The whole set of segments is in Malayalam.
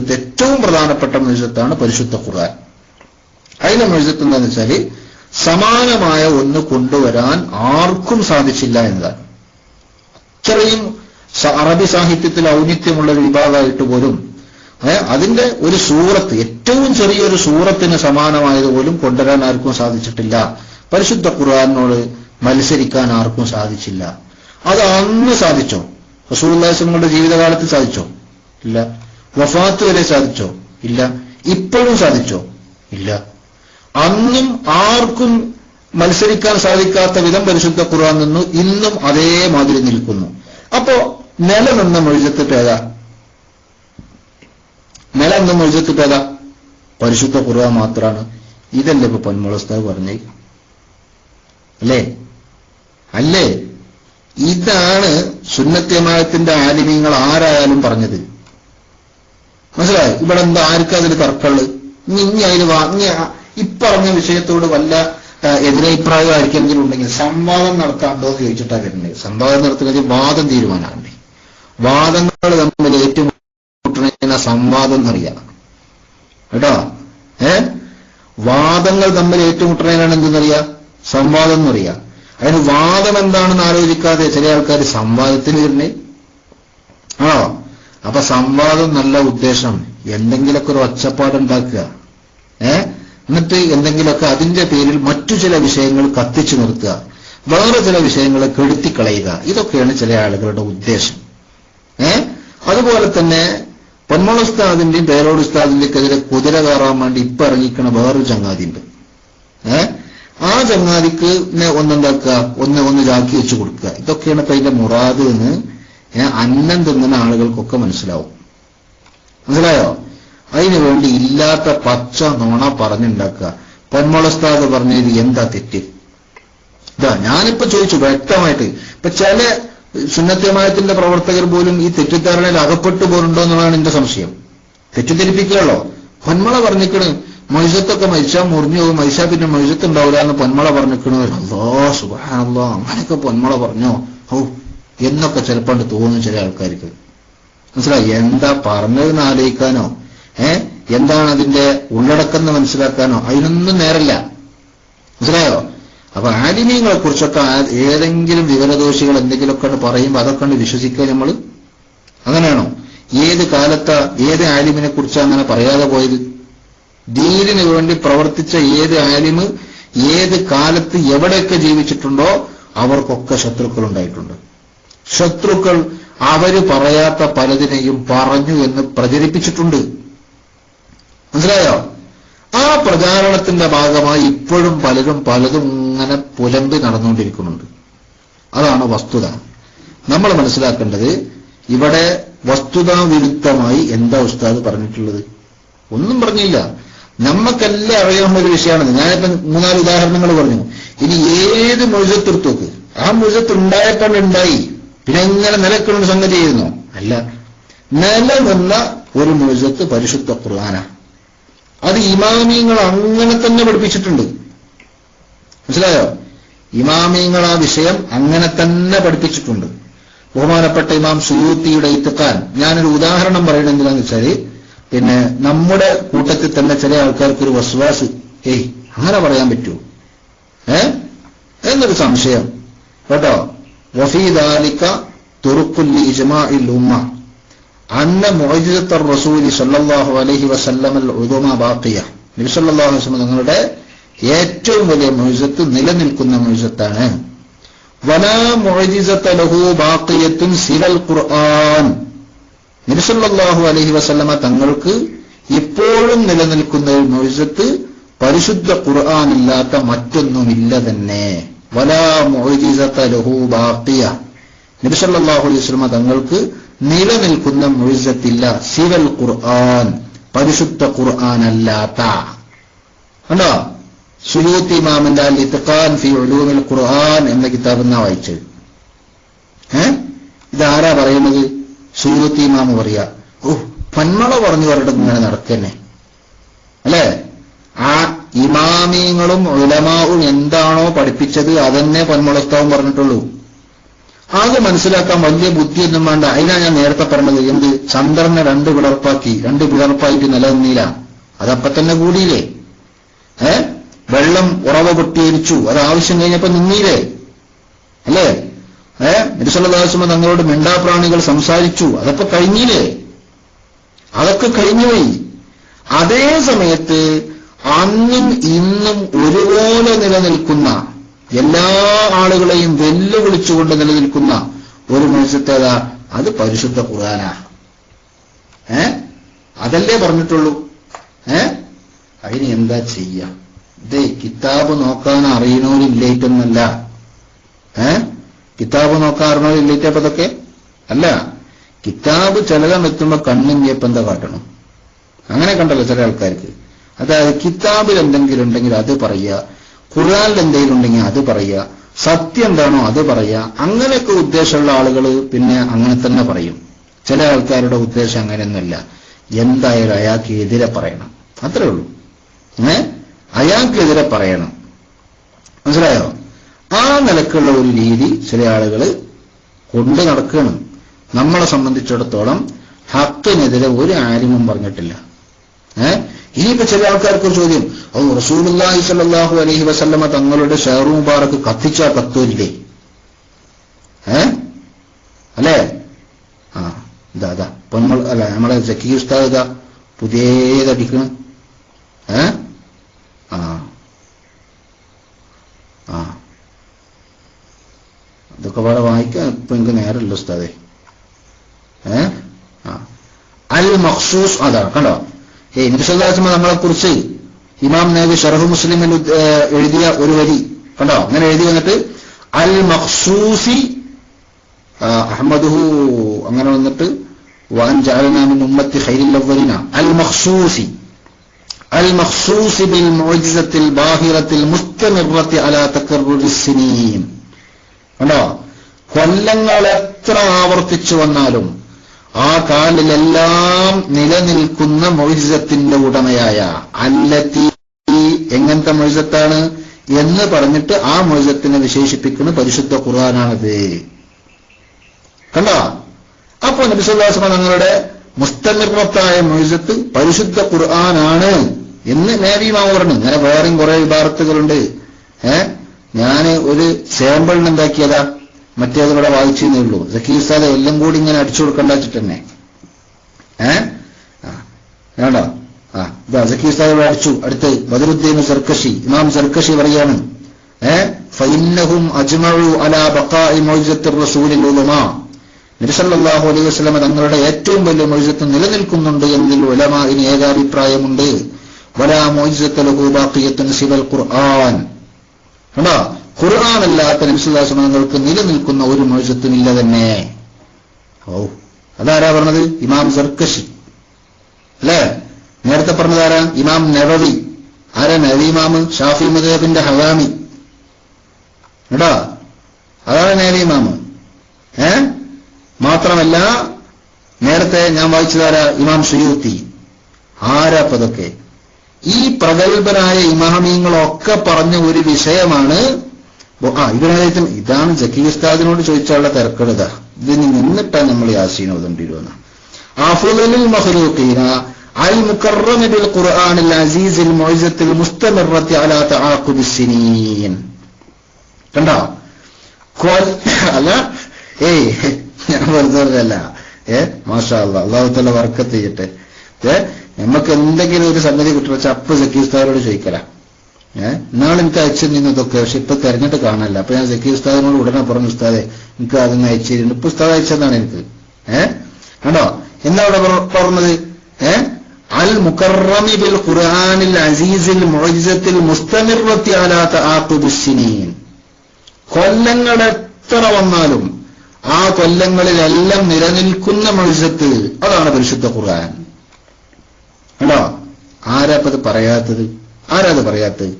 മുഴുവത്ത് ഏറ്റവും പ്രധാനപ്പെട്ട മുഴുവത്താണ് പരിശുദ്ധ ഖുർആൻ. അതിന്റെ മുഴുവത്ത് എന്താണെന്ന് വെച്ചാൽ സമാനമായ ഒന്ന് കൊണ്ടുവരാൻ ആർക്കും സാധിച്ചില്ല എന്നതാണ്. അത്രയും അറബി സാഹിത്യത്തിൽ ഔന്നിത്യമുള്ള ഒരു വിഭാഗമായിട്ട് പോലും അതിന്റെ ഒരു സൂറത്ത്, ഏറ്റവും ചെറിയൊരു സൂറത്തിന് സമാനമായതുപോലും കൊണ്ടുവരാൻ ആർക്കും സാധിച്ചിട്ടില്ല. പരിശുദ്ധ ഖുർആനോട് മത്സരിക്കാൻ ആർക്കും സാധിച്ചില്ല. അത് അന്ന് സാധിച്ചോ? റസൂലുള്ളാഹി സ്വല്ലല്ലാഹു ജീവിതകാലത്ത് സാധിച്ചോ? ഇല്ല. വഫാത്ത് വരെ സാധിച്ചോ? ഇല്ല. ഇപ്പോഴും സാധിച്ചോ? ഇല്ല. അന്നും ആർക്കും മത്സരിക്കാൻ സാധിക്കാത്ത വിധം പരിശുദ്ധ ഖുർആൻ നിന്നു ഇന്നും അതേമാതിരി നിൽക്കുന്നു. അപ്പോ നിലനിന്ന മൊഴിജത്ത് ഏതാ? നിലനിന്ന മൊഴിജത്ത് ഏതാ? പരിശുദ്ധ ഖുർആൻ മാത്രമാണ്. ഇതല്ലേ ഇപ്പൊ പൊന്മുള ഉസ്താദ് പറഞ്ഞേ? അല്ലേ? ഇതാണ് സുന്നത്ത് ജമാഅത്തിന്റെ ആലിമീങ്ങൾ ആരായാലും പറഞ്ഞത്. മനസ്സിലായോ? ഇവിടെ എന്താ ആർക്കും അതിൽ തർക്കമുള്ളത്? ഇനി അതിന് ഇപ്പറഞ്ഞ വിഷയത്തോട് വല്ല എതിരഭിപ്രായം ആർക്കെങ്കിലും ഉണ്ടെങ്കിൽ സംവാദം നടത്താണ്ടോ എന്ന് ചോദിച്ചിട്ടാ വരുന്നത്. സംവാദം നടത്തുന്നത് വാദം തീരുമാനമാണ്. വാദങ്ങൾ തമ്മിൽ ഏറ്റുമുട്ടുന്ന സംവാദം എന്നറിയാം കേട്ടോ. വാദങ്ങൾ തമ്മിൽ ഏറ്റുമുട്ടുന്നതിനാണ് എന്തെന്നറിയാം? സംവാദം എന്നറിയാം. അതിന് വാദം എന്താണെന്ന് ആലോചിക്കാതെ ചില ആൾക്കാർ സംവാദത്തിന് വരുന്നേ ആണോ? അപ്പൊ സംവാദം നല്ല ഉദ്ദേശം എന്തെങ്കിലുമൊക്കെ ഒരു ഒച്ചപ്പാടുണ്ടാക്കുക, എന്നിട്ട് എന്തെങ്കിലുമൊക്കെ അതിന്റെ പേരിൽ മറ്റു ചില വിഷയങ്ങൾ കത്തിച്ചു നിർത്തുക, വേറെ ചില വിഷയങ്ങളെ കെടുത്തിക്കളയുക, ഇതൊക്കെയാണ് ചില ആളുകളുടെ ഉദ്ദേശം. അതുപോലെ തന്നെ പൊന്മുള ഉസ്താദിന്റെയും പേരോട് ഉസ്താദിന്റെക്കെതിരെ കുതിര കയറാൻ വേണ്ടി ഇപ്പൊ ഇറങ്ങിക്കണ വേറൊരു ചങ്ങാതിയുണ്ട്. ആ ചങ്ങാതിക്ക് ഒന്നെന്താക്കുക, ഒന്ന് ജാക്കി വെച്ച് കൊടുക്കുക. ഇതൊക്കെയാണ് ഇപ്പൊ അതിന്റെ മുറാദ് എന്ന് അന്നം തിന്നുന്ന ആളുകൾക്കൊക്കെ മനസ്സിലാവും. മനസ്സിലായോ? അതിനു വേണ്ടി ഇല്ലാത്ത പച്ച നോണ പറഞ്ഞുണ്ടാക്കുക. പൊന്മുള ഉസ്താദ് പറഞ്ഞത് എന്താ തെറ്റ്? ഇതാ ഞാനിപ്പോ ചോദിച്ചു വ്യക്തമായിട്ട്. ഇപ്പൊ ചില സുന്നത്ത് ജമാഅത്തിന്റെ പ്രവർത്തകർ പോലും ഈ തെറ്റിദ്ധാരണയിൽ അകപ്പെട്ടു പോലുണ്ടോ എന്നുള്ളതാണ് എന്റെ സംശയം. തെറ്റിദ്ധരിപ്പിക്കുകയുള്ളോ? പൊന്മുള പറഞ്ഞിക്കണ് മൊയ്സത്തൊക്കെ മരിച്ചാൽ മുറിഞ്ഞു പോകും, മരിച്ചാൽ പിന്നെ മൊയ്സത്ത് ഉണ്ടാവില്ല എന്ന് പൊന്മുള പറഞ്ഞിക്കണു. അല്ലാഹ് സുബ്ഹാനല്ലാഹ്, അങ്ങനെയൊക്കെ പൊന്മുള പറഞ്ഞോ എന്നൊക്കെ ചിലപ്പോൾ തോന്നും ചില ആൾക്കാർക്ക്. മനസ്സിലായി? എന്താ പറഞ്ഞതെന്ന് ആലോചിക്കാനോ എന്താണ് അതിന്റെ ഉള്ളടക്കം മനസ്സിലാക്കാനോ അതിനൊന്നും നേരല്ല. മനസ്സിലായോ? അപ്പൊ ആലിമീങ്ങളെ കുറിച്ചൊക്കെ ഏതെങ്കിലും വിവരദോഷികൾ എന്തെങ്കിലുമൊക്കെ പറയുമ്പോൾ അതൊക്കെ കണ്ട് വിശ്വസിക്കുക നമ്മൾ? അങ്ങനെയാണോ? ഏത് കാലത്താ ഏത് ആലിമിനെ കുറിച്ചാണ് അങ്ങനെ പറയാതെ പോയത്? ദീനിന് വേണ്ടി പ്രവർത്തിച്ച ഏത് ആലിമ് ഏത് കാലത്ത് എവിടെയൊക്കെ ജീവിച്ചിട്ടുണ്ടോ അവർക്കൊക്കെ ശത്രുക്കൾ ഉണ്ടായിട്ടുണ്ട്. ശത്രുക്കൾ അവര് പറയാത്ത പലതിനെയും പറഞ്ഞു എന്ന് പ്രചരിപ്പിച്ചിട്ടുണ്ട്. മനസ്സിലായോ? ആ പ്രചാരണത്തിന്റെ ഭാഗമായി ഇപ്പോഴും പലതും ഇങ്ങനെ പുലമ്പി നടന്നുകൊണ്ടിരിക്കുന്നുണ്ട്. അതാണ് വസ്തുത. നമ്മൾ മനസ്സിലാക്കേണ്ടത് ഇവിടെ വസ്തുതാവിരുദ്ധമായി എന്താ ഉസ്താദ് പറഞ്ഞിട്ടുള്ളത്? ഒന്നും പറഞ്ഞില്ല. നമ്മക്കെല്ലാം അറിയാവുന്ന ഒരു വിഷയമാണ്. ഞാനിപ്പോ 3-4 ഉദാഹരണങ്ങൾ പറഞ്ഞു. ഇനി ഏത് മുഴുവത്തെടുത്ത് നോക്ക്, ആ മുഴുവത്ത് ഉണ്ടായി പിന്നെ എങ്ങനെ നിലക്കുന്ന സംഗതി ചെയ്യുന്നു? അല്ല, നിലനിന്ന ഒരു മുഴുവത്ത് പരിശുദ്ധ ഖുർആനാ. അത് ഇമാമിയങ്ങൾ അങ്ങനെ തന്നെ പഠിപ്പിച്ചിട്ടുണ്ട്. മനസ്സിലായോ? ഇമാമിയങ്ങൾ ആ വിഷയം അങ്ങനെ തന്നെ പഠിപ്പിച്ചിട്ടുണ്ട്. ബഹുമാനപ്പെട്ട ഇമാം സുയൂത്തിയുടെ ഇത്തിഖാൻ, ഞാനൊരു ഉദാഹരണം പറയണത് എന്തിനാന്ന് വെച്ചാല്, പിന്നെ നമ്മുടെ കൂട്ടത്തിൽ തന്നെ ചില ആൾക്കാർക്കൊരു വസ്വാസ്, അങ്ങനെ പറയാൻ പറ്റുമോ എന്നൊരു സംശയം കേട്ടോ. വഫീ ദാലിക തുറുഖുൽ ഇജ്മാഇൽ ഉമ്മ അന്ന മുഅ്ജിസത്ത റസൂലി സ്വല്ലല്ലാഹു അലൈഹി വസല്ലം അൽ-ഉദുമ ബാഖിയ. നബി സല്ലല്ലാഹു അലൈഹി വസല്ലം തങ്ങളുടെ ഏറ്റവും വലിയ മുഅ്ജിസത്ത് നിലനിൽക്കുന്ന മുഅ്ജിസത്താണ്. വലാ മുഅ്ജിസത ലഹു ബാഖിയത്തുൻ സിവൽ ഖുർആൻ. നബി സല്ലല്ലാഹു അലൈഹി വസല്ലമ തങ്ങൾക്ക് ഇപ്പോഴും നിലനിൽക്കുന്ന ഒരു മുഅ്ജിസത്ത് പരിശുദ്ധ ഖുർആൻ ഇല്ലാത്ത മറ്റൊന്നുമില്ല തന്നെ. വലാ മുഅ്ജിസത ലഹു ബാഖിയ. നബി സല്ലല്ലാഹു അലൈഹി വസല്ലമ തങ്ങൾക്ക് നിലനിൽക്കുന്ന മുഅ്ജിസത്തില്ല സിവൽ ഖുർആൻ, പരിശുദ്ധ ഖുർആൻ അല്ലാത്ത. കണ്ടോ? സുയൂത്തി ഇമാമിന്റെ അൽ-ഇത്ഖാൻ ഫി ഉലൂമിൽ ഖുർആൻ എന്ന കിതാബ് എന്നാ വായിച്ചത്. ഇതാരാ പറയുന്നത്? സുയൂത്തി ഇമാമ് പറയാ. പൊന്മള പറഞ്ഞു പറഞ്ഞിട്ട് ഇങ്ങനെ നടക്കന്നെ അല്ലേ? ആ ഇമാമിങ്ങളും ഉലമാവും എന്താണോ പഠിപ്പിച്ചത് അതന്നെ പൊന്മുള ഉസ്താദും പറഞ്ഞിട്ടുള്ളൂ. അത് മനസ്സിലാക്കാൻ വലിയ ബുദ്ധിയൊന്നും വേണ്ട. അതിനാ ഞാൻ നേരത്തെ പറഞ്ഞത്, എന്ത് ചന്ദ്രനെ രണ്ട് പിളർപ്പായിട്ട് നിലനിന്നില്ല, അതപ്പ തന്നെ കൂടിയില്ലേ. വെള്ളം ഉറവ പൊട്ടിയിരിച്ചു, അത് ആവശ്യം കഴിഞ്ഞപ്പോ നിന്നില്ലേ, അല്ലേ? നബി സല്ലല്ലാഹു അലൈഹി വസല്ലം തങ്ങളോട് മിണ്ടാപ്രാണികൾ സംസാരിച്ചു, അതൊക്കെ കഴിഞ്ഞില്ലേ, അതൊക്കെ കഴിഞ്ഞുപോയി. അതേ സമയത്ത് അന്നും ഇന്നും ഒരുപോലെ നിലനിൽക്കുന്ന, എല്ലാ ആളുകളെയും വെല്ലുവിളിച്ചുകൊണ്ട് നിലനിൽക്കുന്ന ഒരു മനുഷ്യത്തേതാ? അത് പരിശുദ്ധ ഖുർആനാ. അതല്ലേ പറഞ്ഞിട്ടുള്ളൂ. അതിന് എന്താ ചെയ്യ? ഇതേ കിതാബ് നോക്കാൻ അറിയണോരില്ലേറ്റൊന്നല്ല. കിതാബ് നോക്കാൻ അറിയണോരില്ലേറ്റപ്പോ ഇതൊക്കെ അല്ല. കിതാബ് ചിലതം എത്തുമ്പോ കണ്ണും എന്താ കാട്ടണം, അങ്ങനെ കണ്ടല്ലോ ചില ആൾക്കാർക്ക്. അതായത് കിതാബിൽ എന്തെങ്കിലും ഉണ്ടെങ്കിൽ അത് പറയുക, ഖുർആനിൽ എന്തെങ്കിലും ഉണ്ടെങ്കിൽ അത് പറയുക, സത്യം എന്താണോ അത് പറയുക. അങ്ങനെയൊക്കെ ഉദ്ദേശമുള്ള ആളുകൾ പിന്നെ അങ്ങനെ തന്നെ പറയും. ചില ആൾക്കാരുടെ ഉദ്ദേശം അങ്ങനെയൊന്നുമില്ല, എന്തായാലും അയാൾക്ക് എതിരെ പറയണം, അത്രേ ഉള്ളൂ. അയാൾക്കെതിരെ പറയണം, മനസ്സിലായോ? ആ നിലക്കുള്ള ഒരു രീതി ചില ആളുകൾ കൊണ്ട് നടക്കണം. നമ്മളെ സംബന്ധിച്ചിടത്തോളം ഹക്കിനെതിരെ ഒരു ആലിമും പറഞ്ഞിട്ടില്ല. ഇനിയിപ്പോ ചില ആൾക്കാർക്ക് ചോദ്യം, റസൂലുള്ളാഹി സ്വല്ലല്ലാഹു അലൈഹി വസല്ലമ തങ്ങളുടെ ഷഹറു മുബാറക്ക് കത്തിച്ചാ കത്തൂല്ലേ? അല്ലേ? ഇതാ ഇപ്പൊ നമ്മളെ സക്കീർ ഉസ്താദ് ഇതാ പുതിയതടിക്കണ്. അതൊക്കെ വേറെ വായിക്കാൻ ഇപ്പൊ എനിക്ക് നേരമല്ല ഉസ്താദേ. അൽ മഖ്സൂസ്, അതാ കണ്ടോ, നബി സല്ലല്ലാഹു അലൈഹി വസല്ലം നമ്മളെ കുറിച്ച് ഇമാം നബി ശറഹ് മുസ്ലിമിൽ എഴുതിയ ഒരു വരി കണ്ടോ, അങ്ങനെ എഴുതി വന്നിട്ട് അൽ മഖ്സൂസി അഹ്മദുഹു, അങ്ങനെ വന്നിട്ട് വഅൻ ജഅലനാ മിൻ ഉമ്മത്തി ഖൈറിൽ അവ്വലിന അൽ മഖ്സൂസി ബിൽ മുഅ്ജിസത്തിൽ ബാഹിറത്തിൽ മുസ്തമിറത്തി അലാ തകർറുരിസ് സിനീൻ. കണ്ടോ, കൊല്ലങ്ങൾ എത്ര ആവർത്തിച്ചു വന്നാലും ആ കാലിലെല്ലാം നിലനിൽക്കുന്ന മൊയ്സത്തിന്റെ ഉടമയായ അല്ലത്തി, എങ്ങനത്തെ മൊയ്സത്താണ് എന്ന് പറഞ്ഞിട്ട് ആ മൊയ്സത്തിനെ വിശേഷിപ്പിക്കുന്ന പരിശുദ്ധ ഖുർആനാണത്. കണ്ടോ? അപ്പൊ നബി സല്ലല്ലാഹു അലൈഹി വസല്ലം തങ്ങളുടെ മുസ്തമിറത്തായ മൊയ്സത്ത് പരിശുദ്ധ ഖുർആനാണ് എന്ന് നബിമാ പറഞ്ഞു. ഇങ്ങനെ വേറെയും കുറെ ഇബാറത്തുകളുണ്ട്. ഞാന് ഒരു സാമ്പിളിന് എന്താക്കിയതാ, മറ്റേത് ഇവിടെ വായിച്ചേ ഉള്ളൂ. സക്കീർ ഉസ്താദ് എല്ലാം കൂടി ഇങ്ങനെ അടിച്ചു കൊടുക്കണ്ട വെച്ചിട്ട് തന്നെ. വേണ്ടോ? ഇതാ സക്കീർ ഉസ്താദ് ഇവിടെ അടിച്ചു. അടുത്ത് ബദറുദ്ദീൻ സർക്കശി, ഇമാം സർക്കശി പറയാണ്, ഫഇന്നഹും അജ്മഉ അലാ ബഖാഇ മുഅ്ജിസത്തിർ റസൂലിൽ ഉലമാ, നബി സല്ലല്ലാഹു അലൈഹി വസല്ലം തങ്ങളുടെ ഏറ്റവും വലിയ മുഅ്ജിസത്ത് നിലനിൽക്കുന്നുണ്ട് എന്നതിൽ ഉലമാഇന് ഏകാഭിപ്രായമുണ്ട്. വലാ മുഅ്ജിസത ലഹു ബാഖിയത്തുൻ സിവൽ ഖുർആൻ. കണ്ടോ, ഖുർആൻ അല്ലാത്ത നബി സല്ലല്ലാഹു അലൈഹി വസല്ലം തങ്ങൾക്ക് നിലനിൽക്കുന്ന ഒരു മുഅ്ജിസത്തും ഇല്ല തന്നെ. അതാരാ പറഞ്ഞത്? ഇമാം സർക്കശി അല്ലേ? നേരത്തെ പറഞ്ഞതാരാ? ഇമാം നവവി. ആരാ നവവി ഇമാം? ഷാഫി മദ്ഹബിന്റെ ഹവാമി കേട്ടോ, അതാണ് നവവി ഇമാം. മാത്രമല്ല നേരത്തെ ഞാൻ വായിച്ചതാരാ? ഇമാം സുയൂത്തി. ആരാപ്പതൊക്കെ? ഈ പ്രഗത്ഭരായ ഇമാമീങ്ങളൊക്കെ പറഞ്ഞ ഒരു വിഷയമാണ്. ഇവരായത്തിന് ഇതാണ് സക്കീർ ഉസ്താദിനോട് ചോദിച്ചാലുള്ള തിരക്കെടുത. ഇതിന് നിന്നിട്ടാ നമ്മൾ യാസീൻ ഓതേണ്ടിരുന്ന. അഫ്ളലുൽ മഖ്ലൂഖീന അൽ മുകറമ ബിൽ ഖുർആനിൽ അസീസിൽ മുഅ്ജിസത്തിൽ മുസ്തമിറത്തി അലാ തആഖുബിസ് സിനീൻ. കണ്ടോ? അല്ല ഞാൻ വെറുതെയല്ല. മാഷാ അല്ലാഹ്, അല്ലാഹു തആല ബർക്കത്ത് ചെയ്യട്ടെ. നമുക്ക് എന്തെങ്കിലും ഒരു സംഗതി കിട്ടുന്ന അപ്പ് സക്കീർ ഉസ്താദിനോട് ചോദിക്കല. ഇന്നാളെ എനിക്ക് അയച്ചു നിന്നതൊക്കെ, പക്ഷെ ഇപ്പൊ തെരഞ്ഞിട്ട് കാണാനല്ല. അപ്പൊ ഞാൻ സക്കീർ ഉസ്താദിനോട് ഉടനെ പറഞ്ഞു, ഉസ്താദെ എനിക്ക് അതൊന്ന് അയച്ചിരുന്നു. ഇപ്പൊ ഉസ്താദ് അയച്ചതാണ് എനിക്ക്. കണ്ടോ എന്താ അവിടെ പറഞ്ഞത്? അൽ മുകറമി ബിൽ ഖുർആനിൽ അസീസിൽ മുഅ്ജിസത്തിൽ മുസ്തമിറത്തി അലാ തആഖുബിസ് സിനീൻ. കൊല്ലങ്ങൾ എത്ര വന്നാലും ആ കൊല്ലങ്ങളിലെല്ലാം നിലനിൽക്കുന്ന മുഅ്ജിസത്ത്, അതാണ് പരിശുദ്ധ ഖുർആൻ. കണ്ടോ? ആരാപ്പത് പറയാത്തത്? ആരാത് പറയാത്തത്?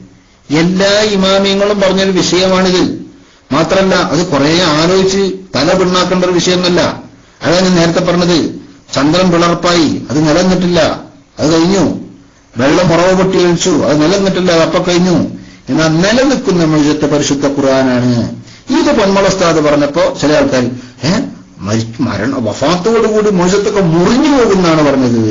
എല്ലാ ഇമാമിയങ്ങളും പറഞ്ഞൊരു വിഷയമാണിത്. മാത്രമല്ല അത് കുറെ ആലോചിച്ച് തല പിണ്ണാക്കേണ്ട ഒരു വിഷയമൊന്നുമല്ല. അതാണ് നേരത്തെ പറഞ്ഞത്. ചന്ദ്രൻ പിളർപ്പായി, അത് നിലനിന്നിട്ടില്ല, അത് കഴിഞ്ഞു. വെള്ളം പുറവ് പൊട്ടി ഒഴിച്ചു, അത് നിലനിന്നിട്ടില്ല, അതപ്പൊ കഴിഞ്ഞു. എന്നാൽ നിലനിൽക്കുന്ന മുഅ്ജിസത്ത് പരിശുദ്ധ ഖുർആനാണ്. ഇത് പൊന്മളസ്താദ് പറഞ്ഞപ്പോ ചില ആൾക്കാർ വഫാത്തോടുകൂടി മോശത്തൊക്കെ മുറിഞ്ഞു പോകുന്നാണ് പറഞ്ഞത്.